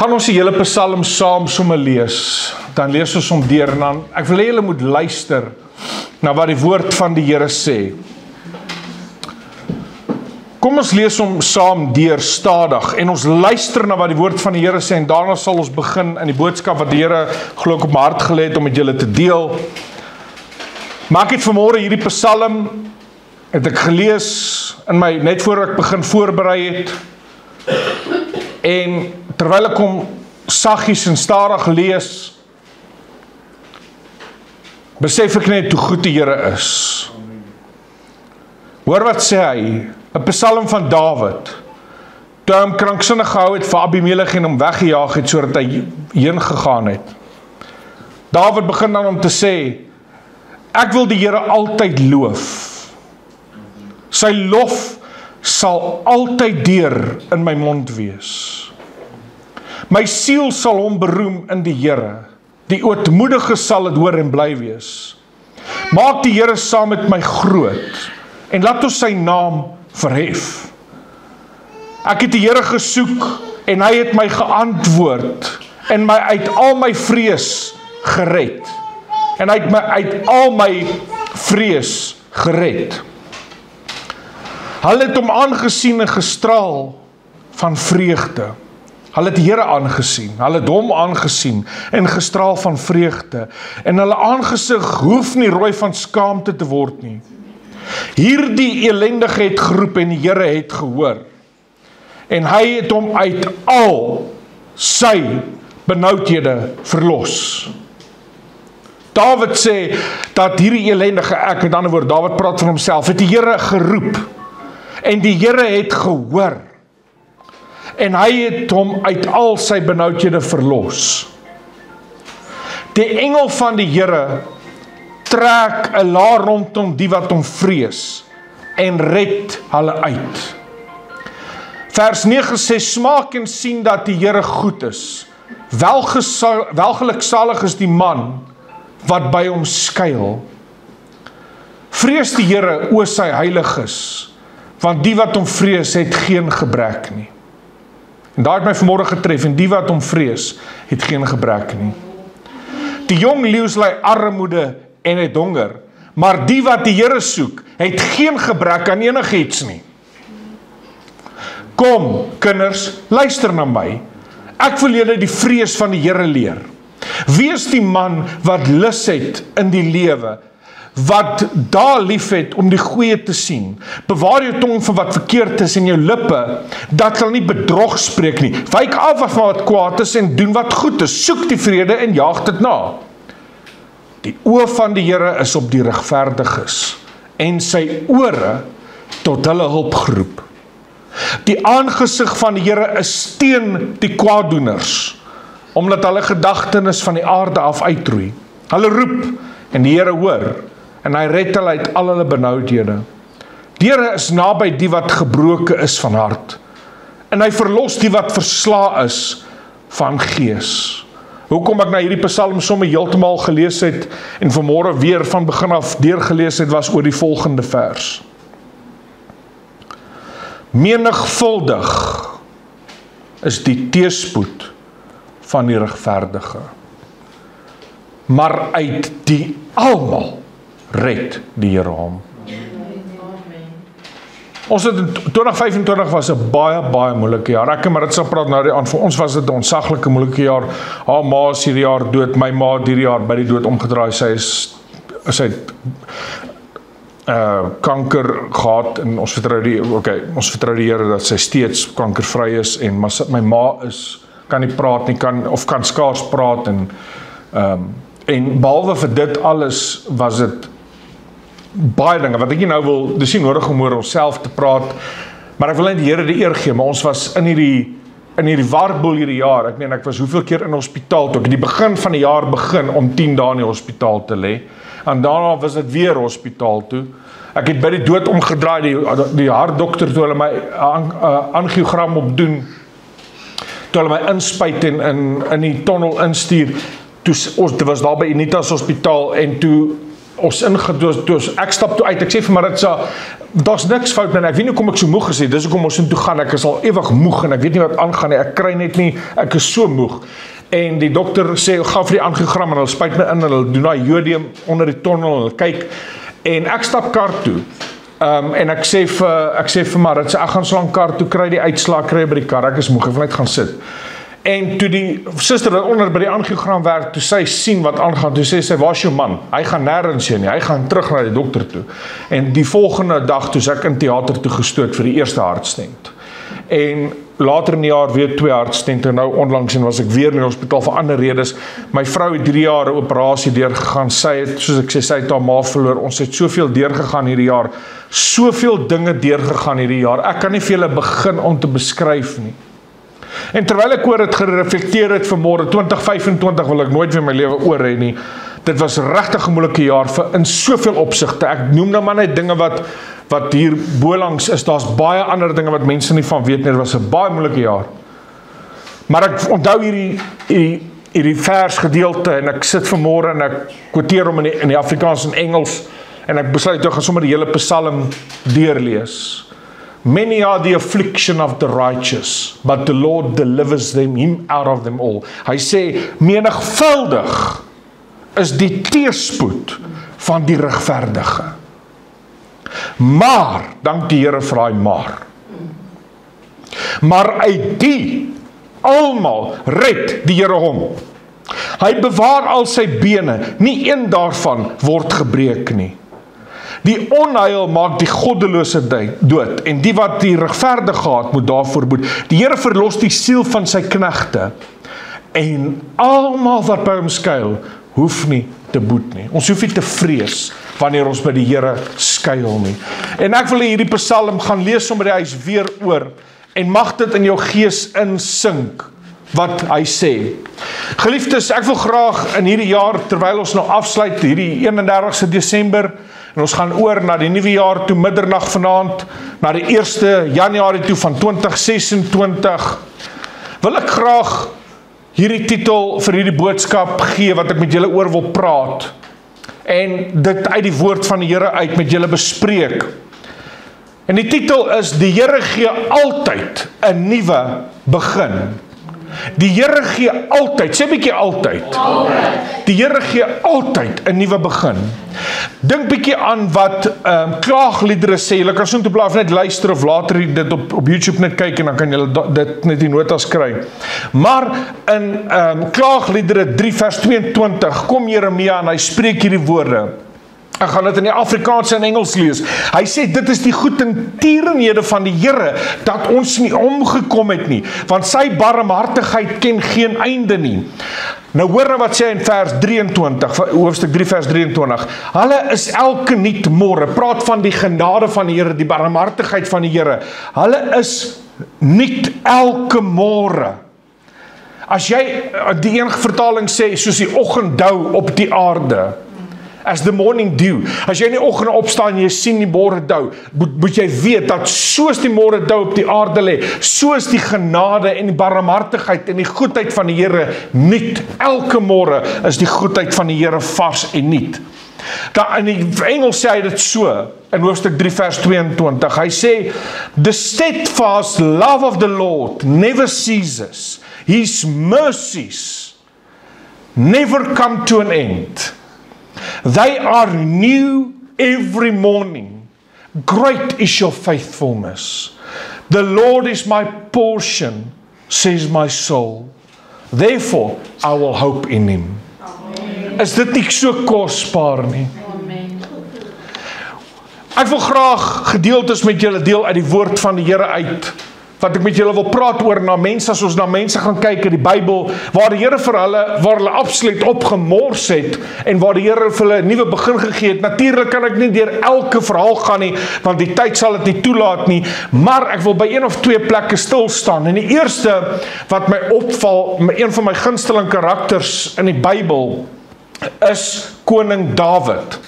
Gaan ons die hele Psalm saam sommer lees, dan lees ons hom deur en dan, ek wil hê julle moet luister na wat die woord van die Here sê. Kom ons lees hom saam deur stadig en ons luister na wat die woord van die Here sê en daarna sal ons begin in die boodskap wat die Here glo ek op my hart gelê het om met julle te deel. Maar ek het vanmôre hierdie Psalm het ek gelees in my net voor ek begin voorberei het. En terwyl ek hom saggies en stadig lees, besef ek net hoe goed die Here is. Hoor wat sê hy, 'n Psalm van Dawid, toe hy hom kranksinnig gehou het vir Abimelech en hom weggejaag het sodat hy heen gegaan het. Dawid begin dan om te sê, ek wil die Here altyd loof. Sy lof sal altyd deur in my mond wees. My siel sal hom beroem in die Here. Die ootmoedige sal dit hoor en bly wees. Maak die Here saam met my groot en laat ons sy naam verhef. Ek het die Here gesoek en hy het my geantwoord en my uit al my vrees gered. En hy het my uit al my vrees gered. Hulle het hom aangesien en gestraal van vreugde. Hulle het die Here aangesien, hulle het hom aangesien en gestraal van vreugde. En hulle aangesig hoef nie rooi van skaamte te word nie. Hierdie elendige het geroep en die Here het gehoor. En hy het hom uit al sy benoudhede verlos. Dawid sê dat hierdie elendige ek, met ander woorde, Dawid praat van homself, het die Here geroep. En die Here het gehoor. En hy het hom uit al sy benoudhede verlos. Die engel van die Here trek 'n laar rondom die wat hom vrees en red hulle uit. Vers 9 sê, smaak en sien dat die Here goed is. Welgeluksalig is die man wat by hom skuil. Vrees die Here, o sy heiliges, want die wat hom vrees het geen gebrek nie. En daar het my vanmôre getref, en die wat hom vrees het geen gebrek nie. Die jong leeu's ly armoede en het honger, maar die wat die Here soek, het geen gebrek aan enigiets nie. Kom, kinders, luister na my. Ek wil julle die vrees van die Here leer. Wees die man wat lus het in die lewe, wat daar lief het om die goeie te sien. Bewaar jou tong van wat verkeerd is en jou lippe, dat hulle nie bedrog spreek nie. Wyk af van wat kwaad is en doen wat goed is. Soek die vrede en jaag dit na. Die oë van die Here is op die regverdiges en sy ore tot hulle hulp geroep. Die aangesig van die Here is teen die kwaaddoeners, omdat hulle gedagtenis van die aarde af uitroei. Hulle roep en die Here hoor en hy red hulle uit al hulle benoudhede. Die Here is naby die wat gebroken is van hart en hy verlos die wat versla is van gees. Hoekom ek na hierdie Psalm sommer heeltemal gelees het en vanmôre weer van begin af deurgelees het, was oor die volgende vers. Menigvuldig is die teëspoed van die regverdige, maar uit die almal red die Here hom. Ons het in 2025 was 'n baie moeilike jaar. Ek en Maritza praat nou die aan, vir ons was dit 'n onsaglike moeilike jaar. Haar ma is hierdie jaar dood, my ma het hierdie jaar by die dood omgedraai. Sy het kanker gehad en ons vertrou die Here dat sy steeds kankervry is en my ma kan nie praat nie, kan skaars praat en behalwe vir dit alles was dit baie dinge wat ek nie nou wil, dis nie nodig om oor onsself te praat, maar ek wil net die Here die eer gee, maar ons was in hierdie warboel hierdie jaar. Ek was hoeveel keer in hospitaal toe ek die begin van die jaar begin om 10 dae in die hospitaal te lê. En daarna was dit weer hospitaal toe. Ek het by die dood omgedraai, die hartdokter toe hulle my angiogram opdoen, toe hulle my inspuit en in die tonnel instuur, toe was daar by Unitas Hospitaal en toe ek stap toe uit, ek sê vir Maritza, daar's niks fout met my, ek weet nie hoekom ek so moeg gesê, dis hoekom ons toe gaan, ek is al ewig moeg, en ek weet nie wat aangaan nie, ek kry net nie, ek is so moeg, en die dokter sê, ga vir die angiogram, en hulle spuit my in, en hulle doen daai jodium onder die tonnel, en hulle kyk, en ek stap kar toe, en ek sê vir Maritza, ek gaan so lang kar toe, kry die uitslag, kry by die kar, ek is moeg, ek wil net gaan sit. En toe die suster wat onder by die angiogram werk, toe sy sien wat aangaan, toe sê sy, waar is jou man? Hy gaan nêrens heen nie, hy gaan terug na die dokter toe. En die volgende dag, toe ek in teater toe gestoot vir die eerste hartstent. En later in die jaar weer 2 hartstente, nou onlangs en was ek weer in die hospitaal vir ander redes. My vrou het 3 jaar 'n operasie deurgegaan, sy het, soos ek sê, sy het haar ma verloor, ons het soveel deurgegaan hierdie jaar, soveel dinge deurgegaan hierdie jaar, ek kan nie vir julle begin om te beskryf nie. En terwyl ek oor het gereflekteer het vanmôre, 2025 wil ek nooit weer my lewe oor hê nie. Dit was regtig 'n moeilike jaar in soveel opsigte. Ek noem nou maar net dinge wat hier bolangs is. Daar's baie ander dinge wat mense nie van weet nie. Dit was 'n baie moeilike jaar. Maar ek onthou hierdie vers gedeelte en ek sit vanmôre en ek quoteer hom in die Afrikaans en Engels en ek besluit ek gaan sommer die hele Psalm deurlees. Many are the affliction of the righteous, but the Lord delivers him out of them all. Hy sê, menigvuldig is die teëspoed van die regverdige. Maar, dank die Here vir daai maar uit die almal red die Here hom. Hy bewaar al sy bene, nie een daarvan word gebreek nie. Die onheil maak die goddelose dood, en die wat die regverdige haat, moet daarvoor boet. Die Here verlos die siel van sy knegte, en almal wat by hom skuil, hoef nie te boet nie. Ons hoef nie te vrees, wanneer ons by die Here skuil nie. En ek wil hierdie Psalm gaan lees sommer die huis weer oor, en mag dit in jou gees insink, wat hy sê. Geliefdes, ek wil graag in hierdie jaar, terwyl ons nou afsluit, hierdie 31 Desember, en ons gaan oor na die nuwe jaar toe, middernag vanaand, na die 1 Januarie toe van 2026, wil ek graag hierdie titel vir hierdie boodskap gee, wat ek met julle oor wil praat, en dit uit die woord van die Here uit met julle bespreek. En die titel is, die Here gee altyd 'n nuwe begin. Die Here gee altyd, sê bietjie altyd. Die Here gee altyd 'n nuwe begin. Dink bietjie aan wat klaagliedere sê. Julle kan soontoe blaaf net luister of later dit op YouTube net kyk en dan kan julle dit net die notas kry. Maar in klaagliedere 3 vers 22 kom Jeremia en hy spreek hierdie woorde. Ek gaan dit in die Afrikaans en Engels lees. Hy sê, dit is die goedertierenhede van die Here, dat ons nie omgekom het nie, want sy barmhartigheid ken geen einde nie. Nou hoor nou wat sê in vers 23, hoofstuk 3 vers 23, hulle is elke nuut môre, praat van die genade van die Here, die barmhartigheid van die Here, hulle is nuut elke môre. As jy, die een vertaling sê, soos die oggenddou op die aarde, as the morning dew, as jy in die oggend opstaan en jy sien die môre dou, moet jy weet dat soos die môre dou op die aarde lê, soos die genade en die barmhartigheid en die goedheid van die Here nuut. Elke môre is die goedheid van die Here vars en nuut. In die Engels sê hy dit so, in hoofstuk 3 vers 22, hy sê, the steadfast love of the Lord never ceases, his mercies never come to an end. They are new every morning. Great is your faithfulness. The Lord is my portion, says my soul. Therefore, I will hope in him. Amen. Is dit nie so kosbaar nie? Amen. Ek wil graag gedeeltes met julle deel uit die woord van die Here uit, wat ek met julle wil praat oor na mense, as ons na mense gaan kyk in die Bybel, waar die Here vir hulle, waar hulle absoluut opgemors het, en waar die Here vir hulle 'n nuwe begin gegee het. Natuurlik kan ek nie deur elke verhaal gaan nie, want die tyd sal dit nie toelaat nie, maar ek wil by 1 of 2 plekke stil staan. En die eerste wat my opval, een van my gunsteling karakters in die Bybel, is koning Dawid.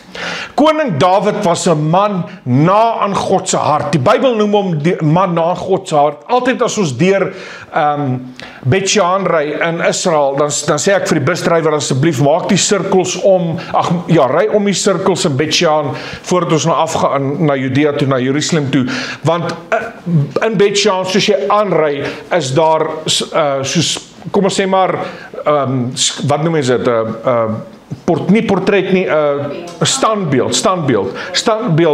Koning Dawid was 'n man na aan God se hart. Die Bybel noem hom die man na aan God se hart. Altyd as ons deur Bet-Shean ry in Israel, dan sê ek vir die busdrywer, asseblief maak die sirkels om, ry om die sirkels in Bet-Shean voordat ons afgaan na Judea toe, na Jerusalem toe, want in Bet-Shean, soos jy aanry, is daar soos, kom ons sê maar, wat noem jy dit, nie portret nie, standbeeld,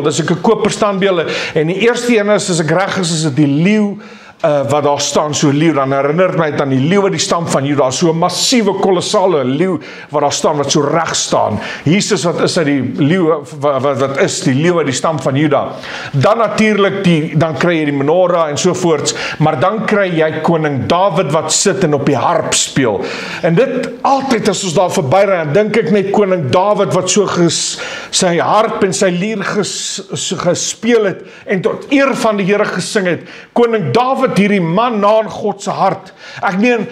dis ek 'n koper standbeelde, en die eerste een is, as ek reg is dit die leeu, wat daar staan, so leeu, dan herinner my aan die leeu wat die stam van Juda, so 'n massiewe, kolossale leeu wat daar staan, wat so reg staan. Jesus wat is uit die leeu, wat is die leeu uit die stam van Juda. Dan natuurlik, dan kry jy die menorah en sovoorts, maar dan kry jy koning Dawid wat sit en op die harp speel. En dit, altyd as ons daar verby ry, dan dink ek net koning Dawid wat so sy harp en sy lier gespeel het, en tot eer van die Here gesing het. Koning Dawid, hierdie man na aan God se hart. Ek meen,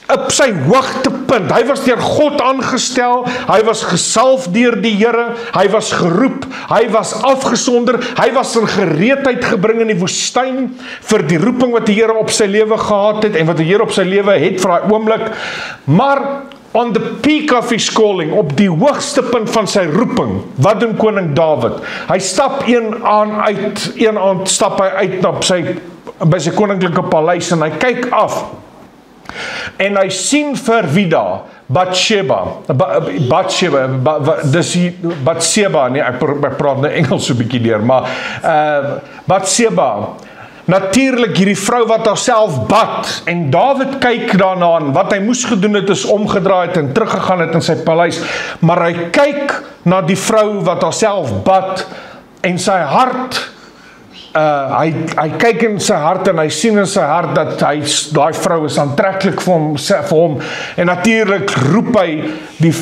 op sy hoogtepunt, hy was deur God aangestel, hy was gesalf deur die Here, hy was geroep, hy was afgesonder, hy was in gereedheid gebring in die woestyn vir die roeping wat die Here op sy lewe gehad het, en wat die Here op sy lewe het vir daai oomblik, maar on the peak of his calling, op die hoogste punt van sy roeping, wat doen koning Dawid? Hy stap een aand stap hy uit by sy koninklike paleis, en hy kyk af, en hy sien vir wie daar, Bathsheba, nee, ek praat nou Engels so 'n bietjie deur, maar Bathsheba, natuurlik hierdie vrou wat haarself bad, en Dawid kyk daarna, en wat hy moes gedoen het, is omgedraai het en teruggegaan het in sy paleis, maar hy kyk na die vrou wat haarself bad, en sy hart, hy kyk in sy hart, en hy sien in sy hart, dat daai vrou is aantreklik vir hom, en natuurlik roep hy,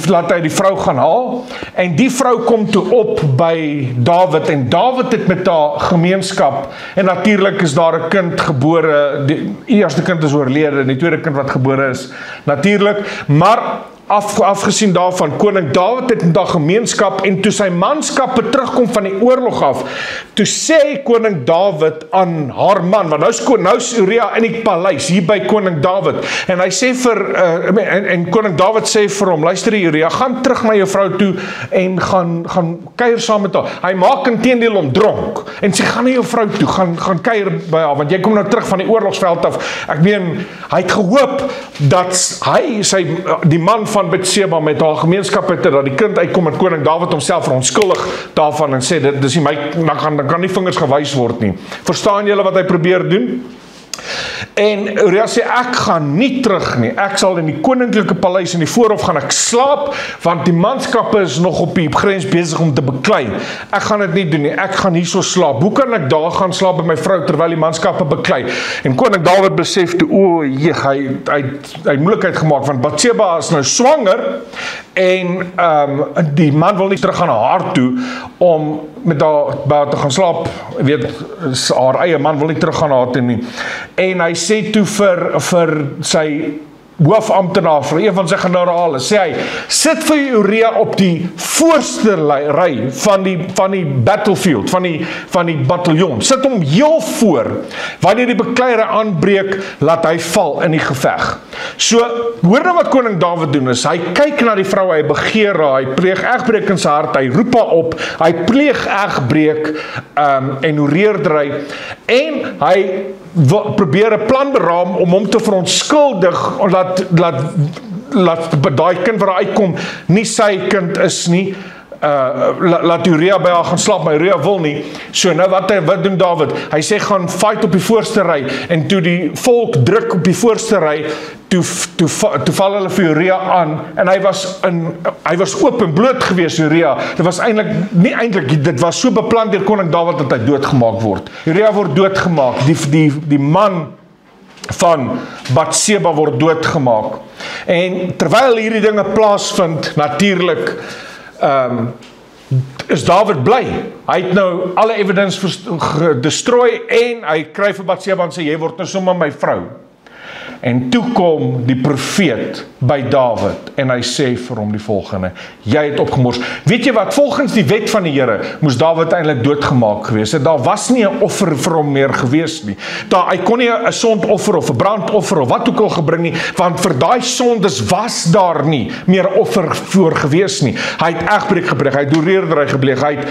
laat hy die vrou gaan haal, en die vrou kom toe op by Dawid, en Dawid het met haar gemeenskap, en natuurlik is daar 'n kind gebore, die eerste kind is oorlede, en die tweede kind wat gebore is, natuurlik, maar afgesien daarvan, koning Dawid het met haar gemeenskap, en toe sy manskappe terugkom van die oorlog af, toe sê koning Dawid aan haar man, want nou is Uria in die paleis, hier by koning Dawid, en hy sê en koning Dawid sê vir hom, luister Uria, gaan terug na jou vrou toe, en gaan kuier saam met haar, hy maak inteendeel om dronk, en sê, gaan na jou vrou toe, gaan kuier by haar, want jy kom nou terug van die oorlogsveld af, ek meen, hy het gehoop, dat die man van Bathsheba met haar gemeenskap het, dat die kind uitkom en koning Dawid homself verontskuldig daarvan en sê, dit is nie my, dan kan nie vingers gewys word nie. Verstaan julle wat hy probeer doen? En Uria sê, ek gaan nie terug nie, ek sal in die koninklike paleis in die voorhof gaan ek slaap, want die manskappe is nog op die grens besig om te beklei. Ek gaan dit nie doen nie, ek gaan hier so slaap. Hoe kan ek daar gaan slaap by my vrou, terwyl die manskappe beklei? En koning Dawid besef toe, hy het moeilikheid gemaakt, want Bathsheba is nou swanger, en die man wil nie terug gaan na haar toe, om met haar te gaan slaap, weet, haar eie man wil nie terug gaan na haar toe nie, en hy sê toe vir sy hoofamptenaar, vir een van sy generale, sê hy, sit vir Uria op die voorste ry van die battlefield, van die bataljon, sit hom heel voor, wanneer die bekleiere aanbreek, laat hy val in die geveg. So, hoor nou wat koning Dawid doen is, hy kyk na die vrou, hy begeer haar, hy pleeg egbreek in sy hart, hy roep haar op, hy pleeg egbreek, en hoereerdery, en hy probeer 'n plan beraam om hom te verontskuldig, laat daai kind wat uitkom nie sy kind is nie, laat Uria by haar gaan slaap, maar Uria wil nie. So nou wat doen Dawid? Hy sê gaan fight op die voorste ry, en toe die volk druk op die voorste ry, toe val hulle vir Uria aan, en hy was oop en bloot gewees, Uria. Dit was dit was so beplan deur koning Dawid dat hy doodgemaak word. Uria word doodgemaak, die man van Bathsheba word doodgemaak. En terwyl hierdie dinge plaasvind, natuurlik, is Dawid bly. Hy het nou alle evidence gedestrooi, en hy kry vir Bathsheba en sê, jy word nou sommer my vrou. En toe kom die profeet by Dawid en hy sê vir hom die volgende: jy het opgemors. Weet jy wat, volgens die wet van die Here moes Dawid eintlik doodgemaak gewees het. Daar was nie 'n offer vir hom meer gewees nie. Hy kon nie 'n sondoffer of 'n brandoffer of wat ook al gebring nie, want vir daai sondes was daar nie meer 'n offer voor gewees nie. Hy het egbreek gepleeg, hy het hoereerdery gepleeg, hy het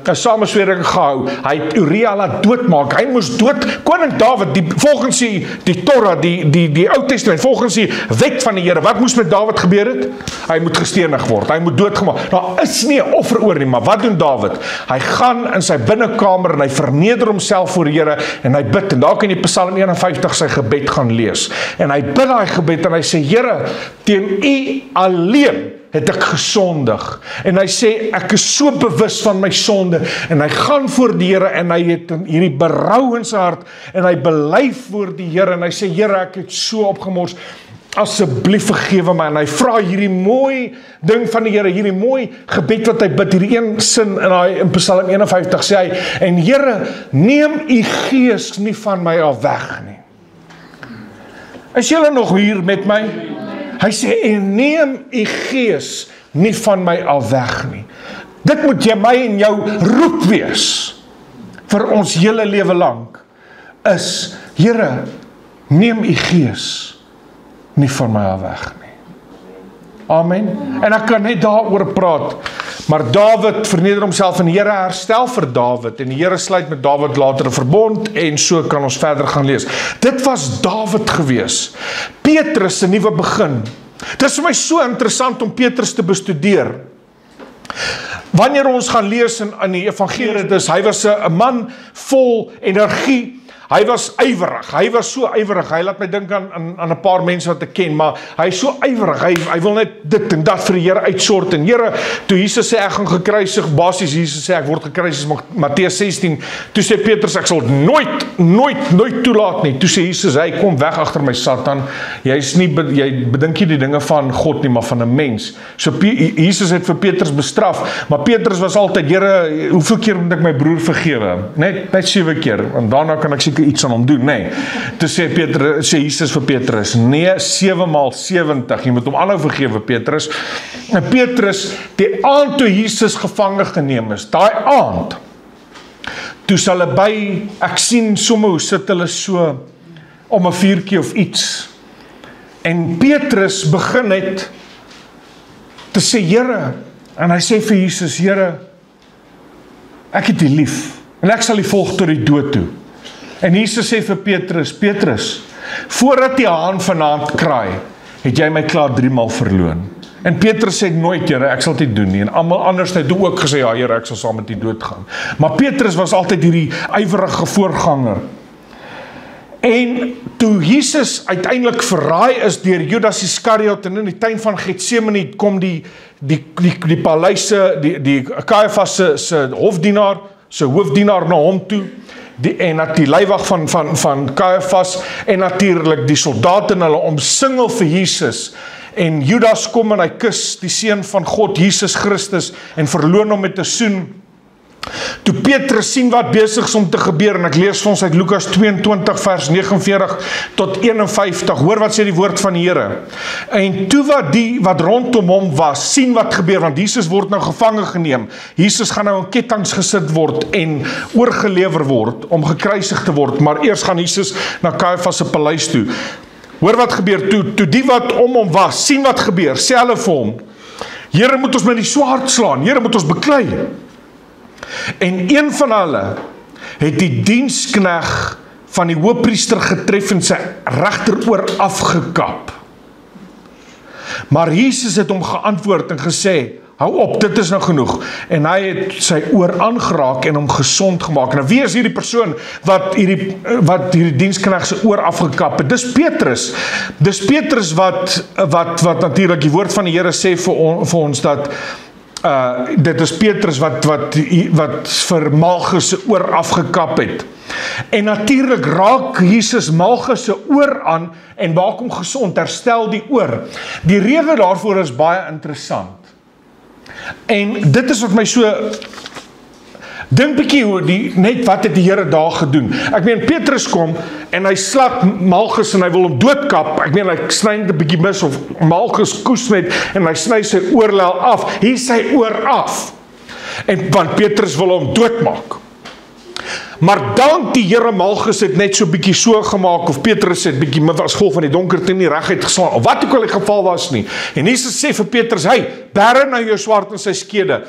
'n sameswering gehou, hy het Uria laat doodmaak, hy moes dood. Koning Dawid, volgens die Torah, die Ou Testament, volgens die wet van die Here, wat moes met Dawid gebeur het? Hy moet gestenig word, hy moet doodgemaak. Daar is nie 'n offer oor nie, maar wat doen Dawid? Hy gaan in sy binnekamer en hy verneder homself voor die Here en hy bid, en daar kan jy Psalm 51 sy gebed gaan lees. En hy bid daai gebed en hy sê: Here, teen U alleen het ek gesondig. En hy sê, ek is so bewus van my sonde, en hy gaan voor die Here, en hy het hierdie berou in sy hart, en hy bely voor die Here, en hy sê: Here, ek het so opgemors, asseblief vergewe my, en hy vra hierdie mooi ding van die Here, hierdie mooi gebed wat hy bid, hierdie een sin in Psalm 51 sê hy: en Here, neem U gees nie van my af weg nie. Is julle nog hier met my? Hy sê, en neem U gees nie van my af weg nie. Dit moet jy my en jou roep wees, vir ons hele lewe lank, is: Here, neem U gees nie van my af weg nie. Amen. En ek kan net daaroor praat, maar Dawid verneder homself en die Here herstel vir Dawid, en die Here sluit met Dawid later 'n verbond, en so kan ons verder gaan lees. Dit was Dawid gewees. Petrus se nuwe begin. Dit is vir my so interessant om Petrus te bestudeer. Wanneer ons gaan lees in die evangelie, hy was 'n man vol energie. Hy was ywerig, hy was so ywerig, hy laat my dink aan 'n paar mense wat ek ken, maar hy is so ywerig, hy wil net dit en dat vir die Here uitsort, en Here, toe Jesus sê ek gaan gekruisig, basies Jesus sê ek word gekruisig, Matteus 16, toe sê Petrus, ek sal nooit toelaat nie, toe sê Jesus, hy kom weg agter my Satan, jy bedink nie die dinge van God nie, maar van 'n mens. So Jesus het vir Petrus bestraf, maar Petrus was altyd: Here, hoeveel keer moet ek my broer vergewe? Net 7 keer, en daarna kan ek iets aan hom doen, nee. Toe sê Jesus vir Petrus, nee, 7 maal 70, jy moet hom aanhou vergewe, Petrus. En Petrus, die aand toe Jesus gevange geneem is, daai aand, toe sal hulle by, ek sien somme hoe sit hulle so, om 'n vuurtjie of iets, en Petrus begin het, te sê, Here, en hy sê vir Jesus, Here, ek het U lief, en ek sal U volg tot die dood toe. En Jesus sê vir Petrus, voordat die haan vanaand kraai, het jy my klaar 3 maal verloon. En Petrus sê nooit, Here, ek sal dit doen nie. En almal anders het ook gesê, ja, Here, ek sal saam met U doodgaan. Maar Petrus was altyd hierdie ywerige voorganger. En toe Jesus uiteindelik verraai is deur Judas Iskariot, en in die tuin van Getsemane kom die paleise, die Kajafas se hofdienaar, se hoofdienaar na hom toe, en die leiwag van Kajafas, en natuurlik die soldate, hulle omsingel vir Jesus, en Judas kom en hy kus die seun van God, Jesus Christus, en verloon hom met 'n soen. Toe Petrus sien wat besig is om te gebeur, en ek lees vir ons uit Lukas 22 vers 49 tot 51, hoor wat sê die woord van die Here. En toe wat rondom hom was, sien wat gebeur, want Jesus word nou gevange geneem, Jesus gaan nou in kettinge gesit word, en oorgelewer word, om gekruisig te word, maar eers gaan Jesus na Kajafas se paleis toe. Hoor wat gebeur, toe die wat om hom was, sien wat gebeur, sê hulle vir hom, Here, moet ons met die swaard slaan, Here, moet ons beklei. En een van hulle het die dienskneg van die hoofpriester getref en sy regteroor afgekap. Maar Jesus het hom geantwoord en gesê, hou op, dit is nou genoeg. En hy het sy oor aangeraak en hom gesond gemaak. Nou wie is hierdie persoon wat hierdie dienskneg se oor afgekap het? Dis Petrus. Dis Petrus wat natuurlik die woord van die Here sê vir ons dat dit is Petrus wat vir Malchus se oor afgekap het. En natuurlik raak Jesus Malchus se oor aan en maak hom gesond, herstel die oor. Die rede daarvoor is baie interessant. En dit is wat my so Dink bietjie hoe net wat het die Here daar gedoen. Ek meen Petrus kom en hy slag Malchus en hy wil hom doodkap. Ek meen hy sny net 'n bietjie mis of Malchus koes net en hy sny sy oorlel af. Hier is sy oor af. En want Petrus wil hom doodmaak. Maar dank die Here, Malchus het net so bietjie so gemaak of Petrus het bietjie met as gevolg van die donkerte nie reguit geslaan of wat ook al die geval was nie. En Jesus sê vir Petrus, "Hey, bære nou jou swaard en sy skede."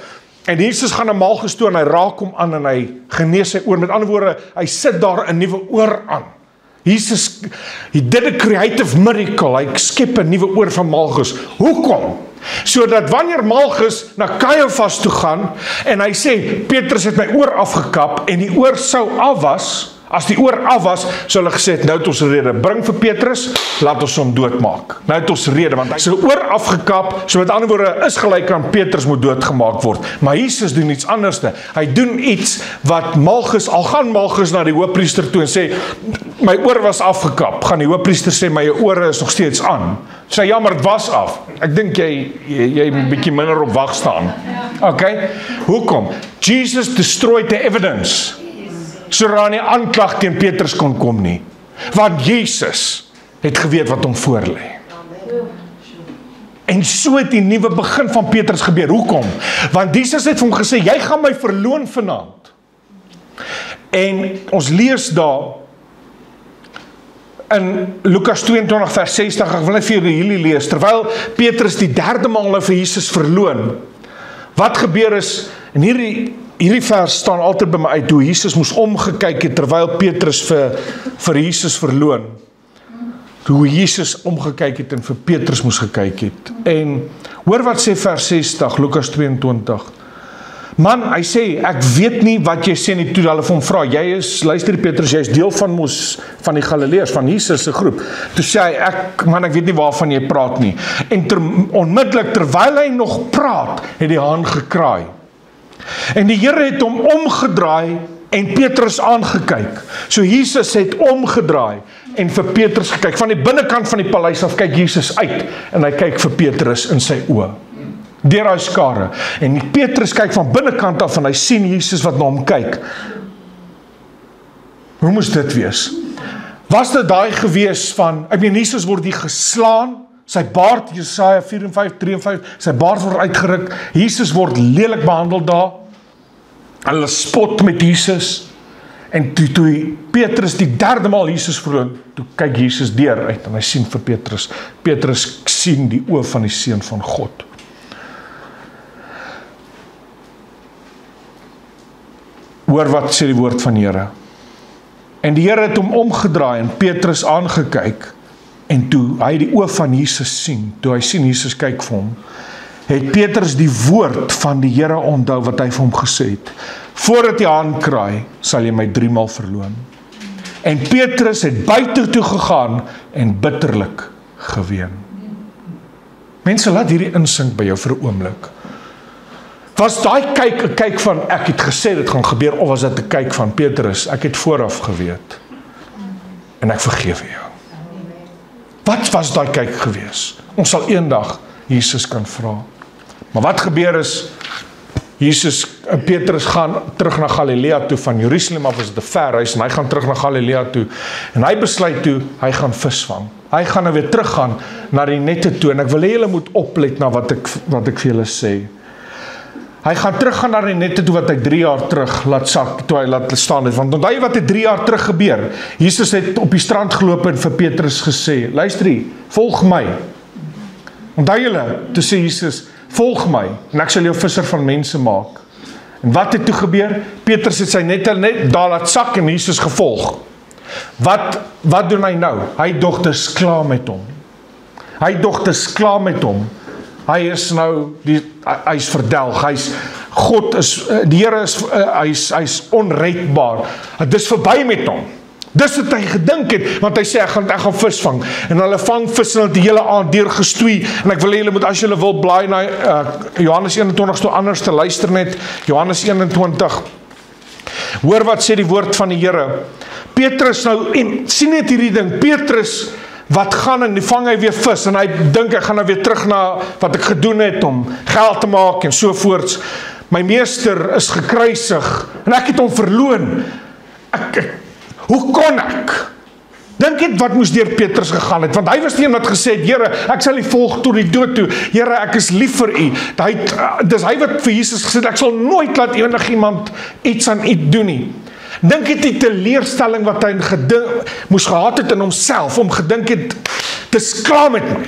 En Jesus gaan na Malchus toe en hy raak hom aan en hy genees sy oor. Met ander woorde, hy sit daar 'n nuwe oor aan. Jesus, he did a creative miracle. Hy skep 'n nuwe oor van Malchus. Hoekom? Sodat wanneer Malchus na Caiaphas toe gaan en hy sê, Petrus het my oor afgekap en die oor sou af was, as die oor af was, sou hulle gesê het, nou het ons rede, bring vir Petrus, laat ons hom doodmaak. Nou het ons rede, want hy sy oor afgekap, so met ander woorde, is gelyk aan Petrus moet doodgemaak word. Maar Jesus doen iets anderste. Hy doen iets wat Malchus, al gaan Malchus na die hoofpriester toe en sê, my oor was afgekap, gaan die hoofpriester sê, my ore is nog steeds aan. Sê, ja, maar het was af. Ek dink jy moet 'n bietjie minder op wag staan. Okay? Hoekom? Jesus destroyed the evidence. Sodat nie aanklag teen Petrus kon kom nie. Want Jesus het geweet wat hom voorlê. En so het die nuwe begin van Petrus gebeur. Hoekom? Want Jesus het vir hom gesê, jy gaan my verloon vanaand. En ons lees daar in Lukas 22 vers 60, ek wil net vir julle lees, terwyl Petrus die derde maal vir Jesus verloon, wat gebeur is, en hierdie vers staan altyd by my uit, hoe Jesus moes omgekyk het, terwyl Petrus vir Jesus verloon, hoe Jesus omgekyk het en vir Petrus moes gekyk het, en hoor wat sê vers 60, Lukas 22, man, hy sê, ek weet nie wat jy sê nie, toe hulle vir hom vra, luister Petrus, jy is deel van die Galileërs, van Jesus se groep. Toe sê hy, ek weet nie waarvan jy praat nie. En onmiddellik, terwyl hy nog praat, het die haan gekraai. En die Here het hom omgedraai en Petrus aangekyk. So Jesus het omgedraai en vir Petrus gekyk. Van die binnekant van die paleis af kyk Jesus uit en hy kyk vir Petrus in sy oë. Deur hy skare. En Petrus kyk van binnekant af en hy sien Jesus wat na hom kyk. Hoe moes dit wees? Was dit daai gewees van, Jesus word hier geslaan, sy baard, Jesaja 54, 53, sy baard word uitgeruk, Jesus word lelik behandel daar, hulle spot met Jesus, en toe Petrus die derde maal Jesus verloon, toe kyk Jesus deur uit, en hy sien vir Petrus sien die oë van die Seun van God. Hoor wat sê die woord van die Here. En die Here het hom omgedraai en Petrus aangekyk, en toe hy die oë van Jesus sien, toe hy sien Jesus kyk vir hom, het Petrus die woord van die Here onthou wat hy vir hom gesê het. Voordat die haan kraai, sal jy my 3 maal verloon. En Petrus het buite toe gegaan en bitterlik geween. Mense, laat hierdie insink by jou vir 'n oomblik. Was daai kyk 'n kyk van, ek het gesê dit gaan gebeur, of was dit 'n kyk van Petrus, ek het vooraf geweet, en ek vergewe jou. Wat was daai kyk gewees? Ons sal eendag Jesus kan vra. Maar wat gebeur is, Petrus gaan terug na Galilea toe, van Jerusalem af is dit 'n ver reis, en hy gaan terug na Galilea toe, en hy besluit toe, hy gaan visvang. Hy gaan nou weer teruggaan na die nette toe, en ek wil hê julle moet oplet na wat ek vir julle sê. Hy gaan teruggaan na die nette toe wat hy 3 jaar terug laat sak, toe hy laat staan het. Want onthou jy wat het 3 jaar terug gebeur? Jesus het op die strand geloop en vir Petrus gesê, luister, volg my. Onthou julle, toe sê Jesus, volg my, en ek sal jou visser van mense maak. En wat het toe gebeur? Petrus het sy nette net daar laat sak en Jesus gevolg. Wat doen hy nou? Hy dogters klaar met hom. Hy is nou, hy is verdelg, die Here is, hy is onredbaar. Dit is verby met hom. Dis wat hy gedink het, want hy sê, ek gaan vis vang. En hulle vang vis en die hele aand deurgestoei. En ek wil hê julle moet, as julle wil, blaai na Johannes 21, toe anders te luister net, Johannes 21. Hoor wat sê die woord van die Here. Petrus nou, en sien net hierdie ding, Petrus, wat gaan en vang hy weer vis, en hy dink, ek gaan nou weer terug na wat ek gedoen het, om geld te maak, en sovoorts. My meester is gekruisig en ek het hom verloon. Hoe kon ek? Dink net wat moes deur Petrus gegaan het, want hy was die een wat gesê het, Here, ek sal U volg tot die dood toe. Here, ek is lief vir U. Dis hy wat vir Jesus gesê het, ek sal nooit laat enigiemand iets aan U doen nie. Dink net die teleurstelling wat hy moes gehad het in homself, om gedink het, dis klaar met my.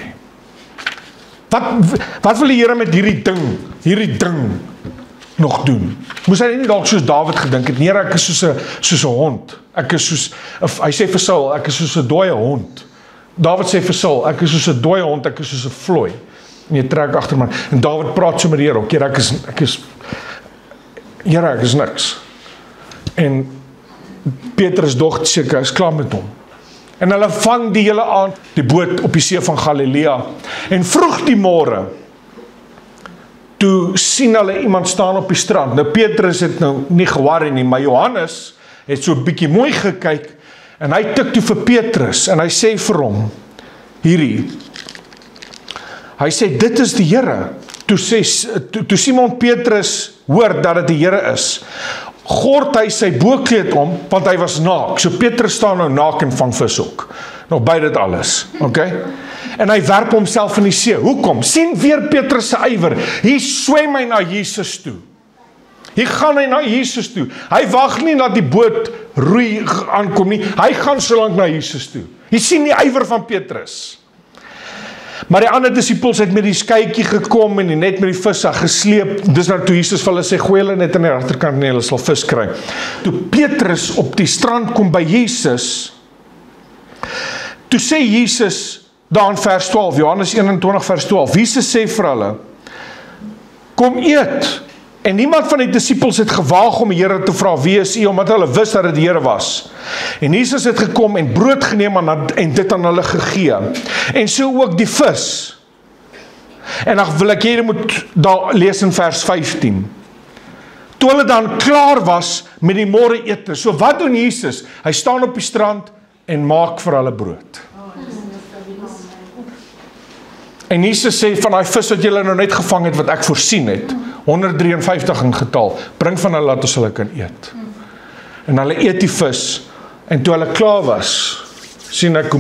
Wat wil die Here met hierdie ding nog doen? Moes hy nie dalk soos Dawid gedink het, nee, ek is soos 'n hond. Ek is soos, hy sê vir Saul, ek is soos 'n dooie hond. Dawid sê vir Saul, ek is soos 'n dooie hond, ek is soos 'n vlooi. En jy trek agter my. En Dawid praat so met die Here, Here, ek is niks. En Petrus dog seker, is klaar met hom. En hulle vang die hele aand die boot op die see van Galilea. En vroeg die môre, toe sien hulle iemand staan op die strand. Nou Petrus het nou nie geworry nie, maar Johannes het so 'n bietjie mooi gekyk, en hy tik toe vir Petrus, en hy sê vir hom, hy sê, dit is die Here. Toe Simon Petrus hoor dat dit die Here is, gord hy sy boekleed om, want hy was naak. So Petrus staan nou naak en vang vis ook. Nog by dit alles, okay? En hy werp homself in die see. Hoekom? Sien weer Petrus se ywer. Hier swem hy na Jesus toe. Hier gaan hy na Jesus toe. Hy wag nie dat die boot roei aankom nie. Hy gaan so lank na Jesus toe. Jy sien die ywer van Petrus. Maar die ander disippels het met die skytjie gekom en net met die visse gesleep. Dis nou toe Jesus vir hulle sê, gooi hulle net aan die agterkant en hulle sal vis kry. Toe Petrus op die strand kom by Jesus, toe sê Jesus daar in vers 12, Johannes 21 vers 12, Jesus sê vir hulle, kom eet. En niemand van die disippels het gewaag om die Here te vra, wie is U, omdat hulle wist dat dit die Here was. En Jesus het gekom en brood geneem en dit aan hulle gegee. En so ook die vis. En dan wil ek jy moet daar lees in vers 15. Toe hulle dan klaar was met die môre ete. So wat doen Jesus? Hy staan op die strand en maak vir hulle brood. En Jesus sê, van die vis wat julle nou net gevang het, wat ek voorsien het, 153 in getal, bring van hulle, laat ons hulle kan eet. En hulle eet die vis, en toe hulle klaar was, sien ek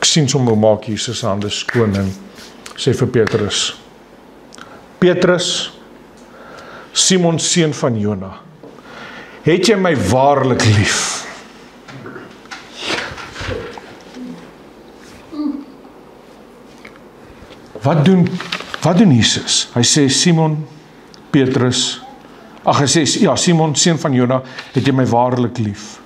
sien sommer hoe maak Jesus se hande skoon, en sê vir Petrus, Petrus, Simon seun van Jona, het jy my waarlik lief? Wat doen Jesus? Hy sê, Simon, Petrus, hy sê, ja, Simon, seun van Jona, het jy my waarlik lief?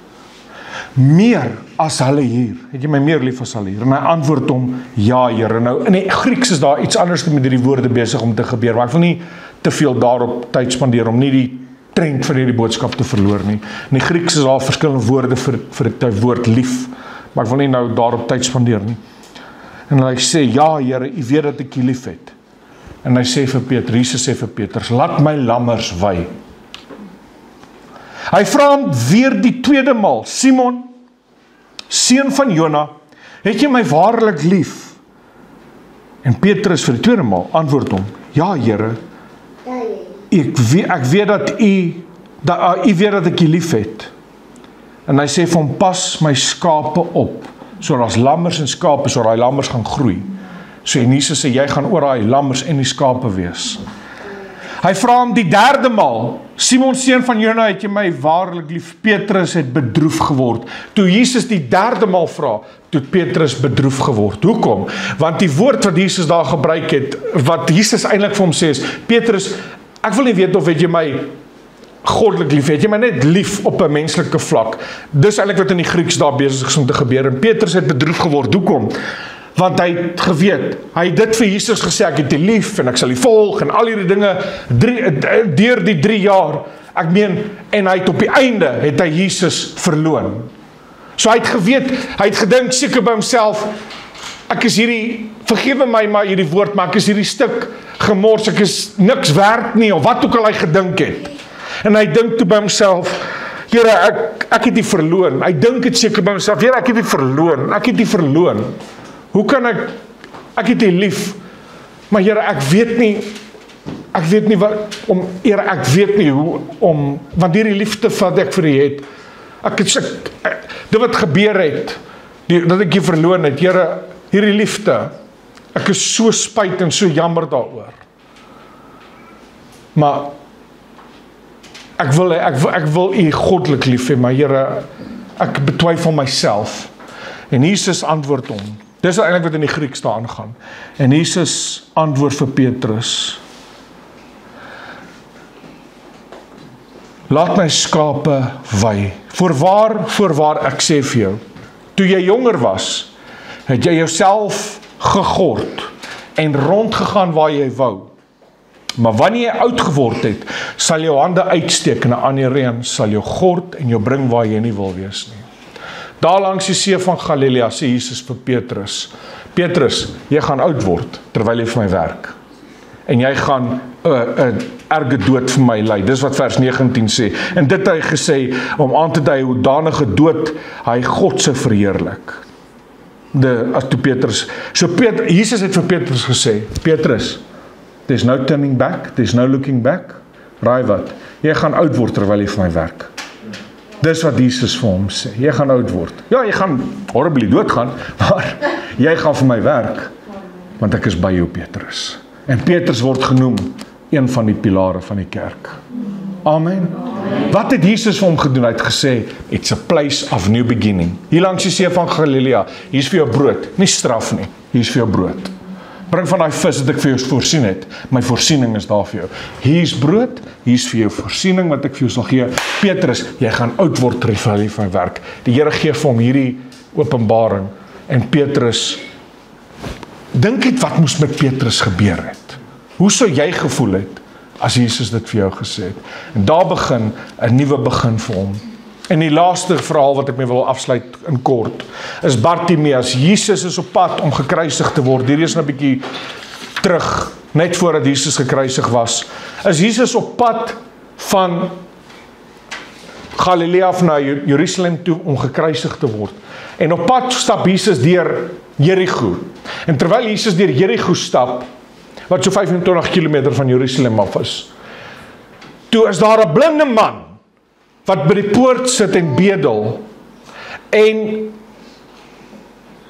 Meer as hulle hier, het jy my meer lief as hulle hier? En hy antwoord hom, ja, Here. Nou, in die Grieks is daar iets anders met hierdie woorde besig om te gebeur, maar ek wil nie te veel daarop tyd spandeer, om nie die trend van hierdie boodskap te verloor nie. In die Grieks is daar verskillende woorde vir die woord lief, maar ek wil nie nou daarop tyd spandeer nie. En hy sê, ja, Here, U weet dat ek U lief het. En hy sê vir Petrus, Jesus sê vir Petrus, laat my lammers wei. Hy vra hom weer die tweede maal, Simon, seun van Jona, het jy my waarlik lief? En Petrus vir die tweede maal antwoord hom, ja, Here, ek weet dat U weet dat ek U lief het. En hy sê vir hom, pas my skape op, so as lammers en skape, so daai lammers gaan groei. So en Jesus sê, jy gaan oor daai lammers en die skape wees. Hy vra hom die derde maal, Simon seun van Jona, het jy my waarlik lief? Petrus het bedroef geword. Toe Jesus die derde maal vra, toe Petrus bedroef geword. Hoekom? Want die woord wat Jesus daar gebruik het, wat Jesus eintlik vir hom sê is, Petrus, ek wil nie weet of het jy my goddelik lief, het jy my net lief op 'n menslike vlak. Dis eintlik wat in die Grieks daar besig is om te gebeur. En Petrus het bedroef geword. Hoekom? Want hy het geweet, hy het dit vir Jesus gesê, ek het U lief en ek sal U volg en al hierdie dinge deur die 3 jaar. Ek meen, en hy het op die einde het hy Jesus verloon. So hy het geweet, hy het gedink seker by homself, ek is hierdie, vergewe my maar hierdie woord, maar ek is hierdie stuk gemors, ek is niks werd nie, of wat ook al hy gedink het. En hy dink toe by homself, Here, ek het U verloon. Hy dink het seker by homself, Here, ek het U verloon, ek het U verloon. Hoe kan ek het U lief, maar Here, ek weet nie, ek weet nie wat, ek weet nie hoe, want hierdie liefde wat ek vir U het, dit wat gebeur het, dat ek U verloor het, Here, hierdie liefde, ek is so spyt en so jammer daaroor. Maar, ek wil U goddelik lief hê, maar Here, ek betwyfel myself. En Jesus antwoord hom. Dis eintlik wat in die Grieks daar aangaan. En Jesus antwoord vir Petrus: laat my skape wy. Voorwaar ek sê vir jou, toe jy jonger was, het jy jouself gegord en rondgegaan waar jy wou. Maar wanneer jy oud geword het, sal jou hande uitsteek en 'n ander een sal jou gord en jou bring waar jy nie wil wees nie. Daar langs die see van Galilea sê Jesus vir Petrus: Petrus, jy gaan oud word terwyl jy vir my werk. En jy gaan 'n erge dood vir my ly. Dis wat vers 19 sê. En dit het hy gesê om aan te dui hoe danige dood hy God se verheerlik. As toe Petrus, Jesus het vir Petrus gesê: Petrus, there's no turning back, there's no looking back. Raai wat? Jy gaan oud word terwyl jy vir my werk. Dis wat Jesus vir hom sê. Jy gaan oud word. Ja, jy gaan horribly doodgaan, maar jy gaan vir my werk, want ek is by jou, Petrus. En Petrus word genoem een van die pilare van die kerk. Amen. Wat het Jesus vir hom gedoen? Hy het gesê, it's a place of new beginning. Hier langs die see van Galilea, hier is vir jou brood, nie straf nie, hier is vir jou brood. Bring van daai vis wat ek vir jou voorsien het, my voorsiening is daar vir jou. Hier is brood, hier is vir jou voorsiening wat ek vir jou sal gee. Petrus, jy gaan oud word terwyl jy vir my werk. Die Here gee vir hom hierdie openbaring, en Petrus, dink net wat moes met Petrus gebeur het. Hoe sou jy gevoel het, as Jesus dit vir jou gesê het? En daar begin 'n nuwe begin vir hom. En die laaste verhaal wat ek mee wil afsluit in kort, is Bartimeus. Jesus is op pad om gekruisig te word. Hier is 'n bietjie terug, net voordat Jesus gekruisig was. Is Jesus op pad van Galilea af na Jerusalem toe om gekruisig te word. En op pad stap Jesus deur Jericho. En terwyl Jesus deur Jericho stap, wat so 25 km van Jerusalem af is, toe is daar 'n blinde man wat by die poort sit en bedel. En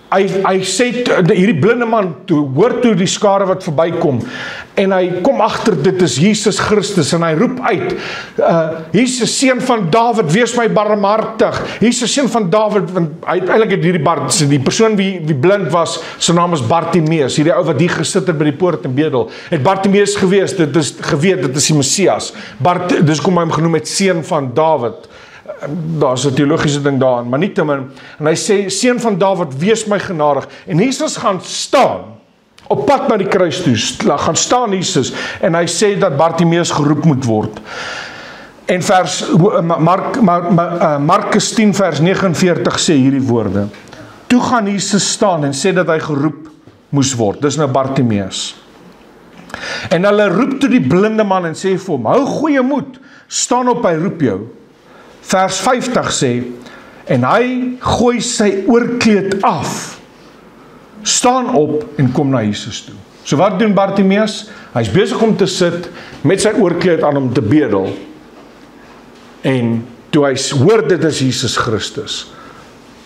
hy sê, hierdie blinde man hoor toe die skare wat verbykom, en hy kom agter dit is Jesus Christus, en hy roep uit, Jesus seun van Dawid, wees my barmhartig. Jesus seun van Dawid, want uiteindelik het die persoon wie blind was, sy naam is Bartimeus, hierdie ou wat hier gesit het by die poort en bedel, het Bartimeus gewees, dit is die Messias. Dis kom hy hom genoem het seun van Dawid. Daar's 'n teologiese ding daarin, maar nietemin, en hy sê, seun van Dawid, wees my genadig. En Jesus gaan staan, op pad na die kruis toe, gaan staan Jesus, en hy sê dat Bartimeus geroep moet word. En Markus 10 vers 49 sê hierdie woorde. Toe gaan Jesus staan en sê dat hy geroep moes word. Dis nou Bartimeus. En hulle roep toe die blinde man en sê vir hom, hou goeie moed, staan op, hy roep jou. Vers 50 sê, en hy gooi sy oorkleed af, staan op en kom na Jesus toe. So wat doen Bartimeus? Hy is besig om te sit met sy oorkleed aan om te bedel. En toe hy hoor dit is Jesus Christus,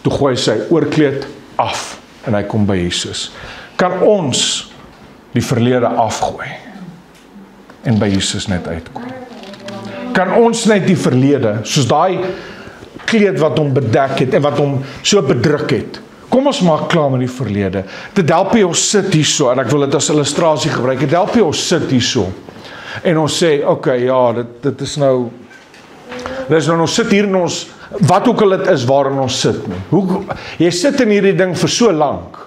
toe gooi hy sy oorkleed af en hy kom by Jesus. Kan ons die verlede afgooi en by Jesus net uitkom? Kan ons net die verlede, soos daai kleed wat hom bedek het en wat hom so bedruk het, kom ons maak klaar met die verlede. Dit help jy ons sit hierso, en ek wil dit as illustrasie gebruik, dit help jy ons sit hierso, en ons sê, okay, ja, dit is nou, ons sit hier in ons, wat ook al dit is waarin ons sit nie. Jy sit in hierdie ding vir so lank,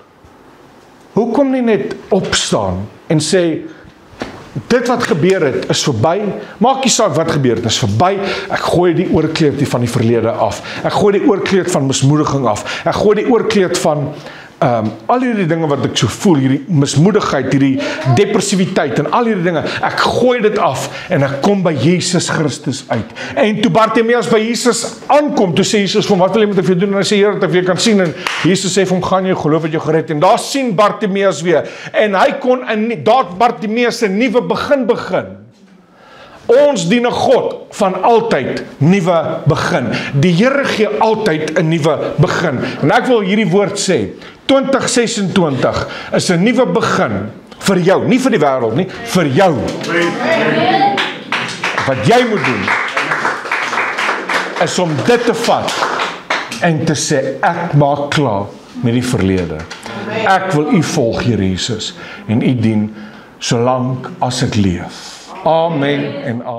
hoekom nie net opstaan en sê, dit wat gebeur het, is verby, maak nie saak wat gebeur het, is verby, ek gooi die oorkleed van die verlede af, ek gooi die oorkleed van mismoediging af, ek gooi die oorkleed van al hierdie dinge wat ek so voel, hierdie mismoedigheid, hierdie depressiwiteit en al hierdie dinge, ek gooi dit af en ek kom by Jesus Christus uit. En toe Bartimeus by Jesus aankom, toe sê Jesus van, wat wil jy met ek vir jou doen? En hy sê, Here, dat ek weer kan sien. En Jesus sê vir hom, gaan jy geloof het jou gered. En daar sien Bartimeus weer. En hy kon daar Bartimeus 'n nuwe begin. Ons dien 'n God van altyd nuwe begin. Die Here gee altyd 'n nuwe begin. En ek wil hierdie woord sê, 2026 is 'n nuwe begin vir jou, nie vir die wêreld nie, vir jou. Wat jy moet doen, is om dit te vat en te sê, ek maak klaar met die verlede. Ek wil U volg, Here Jesus, en U dien solank as ek leef. Amen en amen.